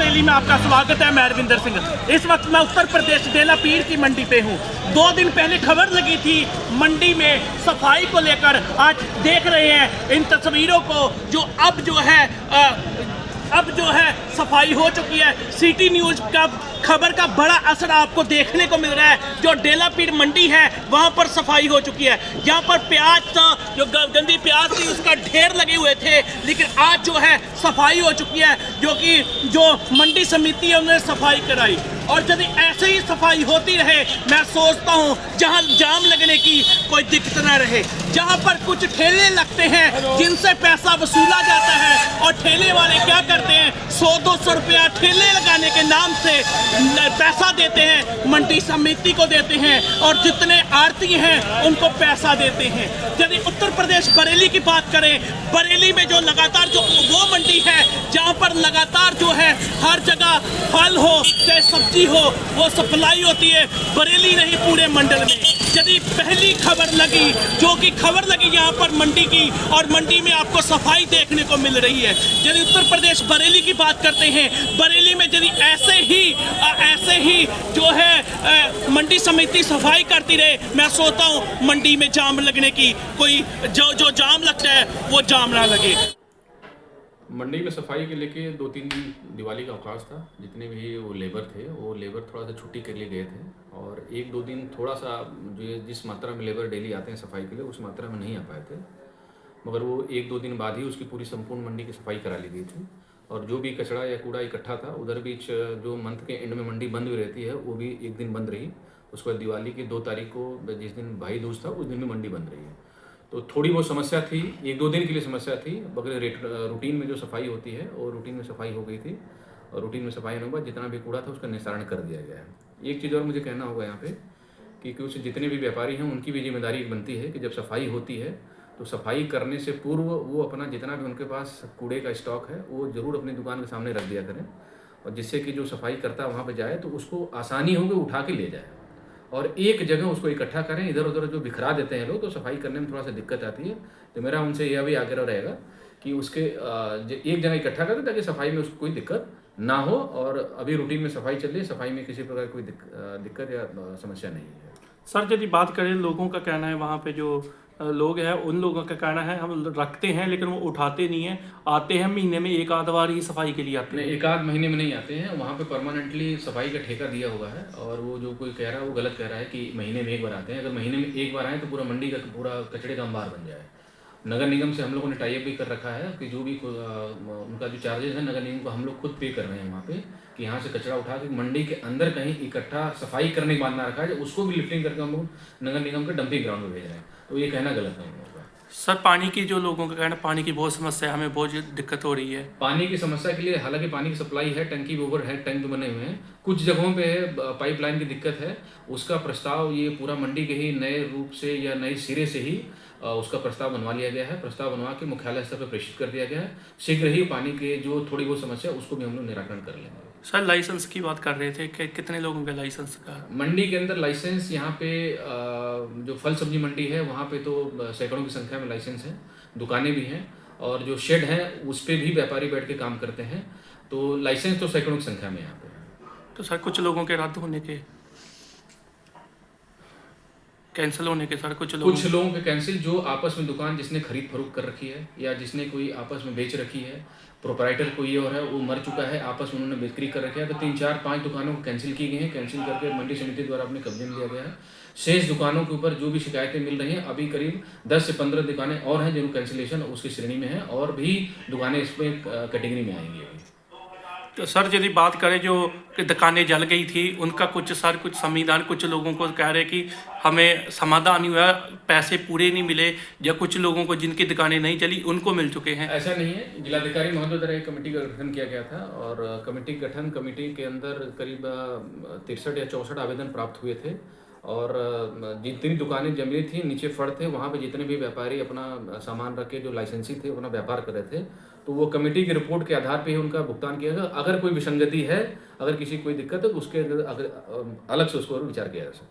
बरेली में आपका स्वागत है। मैं अरविंदर सिंह। इस वक्त मैं उत्तर प्रदेश डेलापीर की मंडी पे हूँ। 2 दिन पहले खबर लगी थी मंडी में सफाई को लेकर। आज देख रहे हैं इन तस्वीरों को जो अब जो है सफाई हो चुकी है। सिटी न्यूज़ का खबर का बड़ा असर आपको देखने को मिल रहा है। जो डेलापीर मंडी है वहाँ पर सफाई हो चुकी है। यहाँ पर प्याज था, जो गंदी प्याज थी उसका ढेर लगे हुए थे, लेकिन आज जो है सफाई हो चुकी है। जो मंडी समिति है उन्होंने सफाई कराई। और यदि ऐसे ही सफाई होती रहे, मैं सोचता हूँ जहाँ जाम लगने की कोई दिक्कत ना रहे। जहाँ पर कुछ ठेले लगते हैं जिनसे पैसा वसूला जाता है और ठेले वाले क्या करते हैं, 100-200 रुपया ठेले लगाने के नाम से पैसा देते हैं, मंडी समिति को देते हैं और जितने आड़ती हैं उनको पैसा देते हैं। यदि उत्तर प्रदेश बरेली की बात करें, बरेली में जो लगातार जो वो मंडी है जहाँ पर लगातार जो है हर जगह फल हो चाहे सब्जी हो वो सप्लाई होती है, बरेली नहीं पूरे मंडल में। यदि पहली खबर लगी जो कि खबर लगी यहाँ पर मंडी की, और मंडी में आपको सफाई देखने को मिल रही है। यदि उत्तर प्रदेश बरेली की बात करते हैं, बरेली में यदि ऐसे ही जो है मंडी समिति सफाई करती रहे, मैं सोचता हूँ मंडी में जाम लगने की कोई जो जाम लगता है वो जाम ना लगे। मंडी में सफाई के लेके 2-3 दिन दिवाली का अवकाश था। जितने भी वो लेबर थे वो लेबर थोड़ा सा छुट्टी के लिए गए थे, और 1-2 दिन थोड़ा सा जो जिस मात्रा में लेबर डेली आते हैं सफाई के लिए उस मात्रा में नहीं आ पाए थे, मगर वो 1-2 दिन बाद ही उसकी पूरी संपूर्ण मंडी की सफाई करा ली गई थी। और जो भी कचरा या कूड़ा इकट्ठा था उधर बीच जो मंथ के एंड में मंडी बंद भी रहती है वो भी 1 दिन बंद रही। उसके बाद दिवाली की 2 तारीख को जिस दिन भाई दूज था उस दिन भी मंडी बंद रही है। तो थोड़ी बहुत समस्या थी, 1-2 दिन के लिए समस्या थी, मगर रूटीन में जो सफाई होती है वो रूटीन में सफाई हो गई थी। और रूटीन में सफाई होने के बाद जितना भी कूड़ा था उसका निस्तारण कर दिया गया है। एक चीज़ और मुझे कहना होगा यहाँ पे कि कुछ जितने भी व्यापारी हैं उनकी भी जिम्मेदारी बनती है कि जब सफाई होती है तो सफाई करने से पूर्व वो अपना जितना भी उनके पास कूड़े का स्टॉक है वो ज़रूर अपनी दुकान के सामने रख दिया करें, और जिससे कि जो सफाई करता है वहाँ पर जाए तो उसको आसानी होगी उठा के ले जाए, और एक जगह उसको इकट्ठा करें। इधर उधर जो बिखरा देते हैं लोग तो सफाई करने में थोड़ा सा दिक्कत आती है। तो मेरा उनसे यह भी आग्रह रहेगा कि उसके एक जगह इकट्ठा करें ताकि सफाई में उसको कोई दिक्कत ना हो। और अभी रूटीन में सफाई चल रही है, सफाई में किसी प्रकार कोई दिक्कत या समस्या नहीं है। सर यदि बात करें लोगों का कहना है, वहाँ पे जो लोग हैं उन लोगों का कहना है हम रखते हैं लेकिन वो उठाते नहीं हैं, आते हैं महीने में 1-आध बार ही सफाई के लिए आते हैं। 1-आध महीने में नहीं आते हैं, वहाँ पे परमानेंटली सफाई का ठेका दिया हुआ है। और वो जो कोई कह रहा है वो गलत कह रहा है कि महीने में 1 बार आते हैं। अगर महीने में 1 बार आए तो पूरा मंडी का पूरा कचड़े का अंबार बन जाए। नगर निगम से हम लोगों ने टाई अप भी कर रखा है कि जो भी उनका जो चार्जेस है नगर निगम को हम लोग खुद पे कर रहे हैं वहाँ पे, कि यहाँ से कचरा उठा के मंडी के अंदर कहीं इकट्ठा सफाई करने की बात ना रखा है, उसको भी लिफ्टिंग करके हम लोग नगर निगम के डंपिंग ग्राउंड में भेज रहे हैं। तो ये कहना गलत है उन लोगों का। सर पानी की जो लोगों का कहना, पानी की बहुत समस्या है, हमें बहुत दिक्कत हो रही है। पानी की समस्या के लिए हालांकि पानी की सप्लाई है, टंकी भी ओवर हेड टैंक बने हुए हैं, कुछ जगहों पे पाइपलाइन की दिक्कत है। उसका प्रस्ताव ये पूरा मंडी के ही नए रूप से या नए सिरे से ही उसका प्रस्ताव बनवा लिया गया है। प्रस्ताव बनवा के मुख्यालय स्तर पर प्रेषित कर दिया गया है। शीघ्र ही पानी के जो थोड़ी बहुत समस्या उसको भी हम लोग निराकरण कर लेंगे। सर लाइसेंस की बात कर रहे थे कि कितने लोगों का लाइसेंस का मंडी के अंदर लाइसेंस, यहाँ पे जो फल सब्जी मंडी है वहाँ पे तो सैकड़ों की संख्या में लाइसेंस है, दुकानें भी हैं, और जो शेड हैं उस पर भी व्यापारी बैठ के काम करते हैं। तो लाइसेंस तो सैकड़ों की संख्या में यहाँ पे है। तो सर कुछ लोगों के रद्द होने के, कैंसिल होने के, सर कुछ लोगों के कैंसिल, जो आपस में दुकान जिसने खरीद फरोख्त कर रखी है या जिसने कोई आपस में बेच रखी है, प्रोपराइटर कोई और है वो मर चुका है, आपस में उन्होंने बिक्री कर रखा है, तो 3-4-5 दुकानों को कैंसिल की गई हैं। कैंसिल करके मंडी समिति द्वारा अपने कब्जे में लिया गया है। शेष दुकानों के ऊपर जो भी शिकायतें मिल रही हैं, अभी करीब 10 से 15 दुकानें और हैं जिनको कैंसिलेशन उसकी श्रेणी में है, और भी दुकानें इसमें कैटेगरी में आएंगी अभी। तो सर यदि बात करें जो दुकानें जल गई थी उनका कुछ संविधान, कुछ लोगों को कह रहे कि हमें समाधान नहीं हुआ, पैसे पूरे नहीं मिले, या कुछ लोगों को जिनकी दुकानें नहीं चली उनको मिल चुके हैं। ऐसा नहीं है। जिलाधिकारी महोदय द्वारा एक कमेटी का गठन किया गया था, और कमेटी के अंदर करीब 63 या 64 आवेदन प्राप्त हुए थे, और जितनी दुकानें जमी थी, नीचे फड़ थे, वहाँ पे जितने भी व्यापारी अपना सामान रख के जो लाइसेंसी थे अपना व्यापार कर रहे थे, तो वो कमेटी की रिपोर्ट के आधार पे ही उनका भुगतान किया गया। अगर कोई विसंगति है, अगर किसी कोई दिक्कत है तो उसके अगर अलग से उसको विचार किया जा सकता है।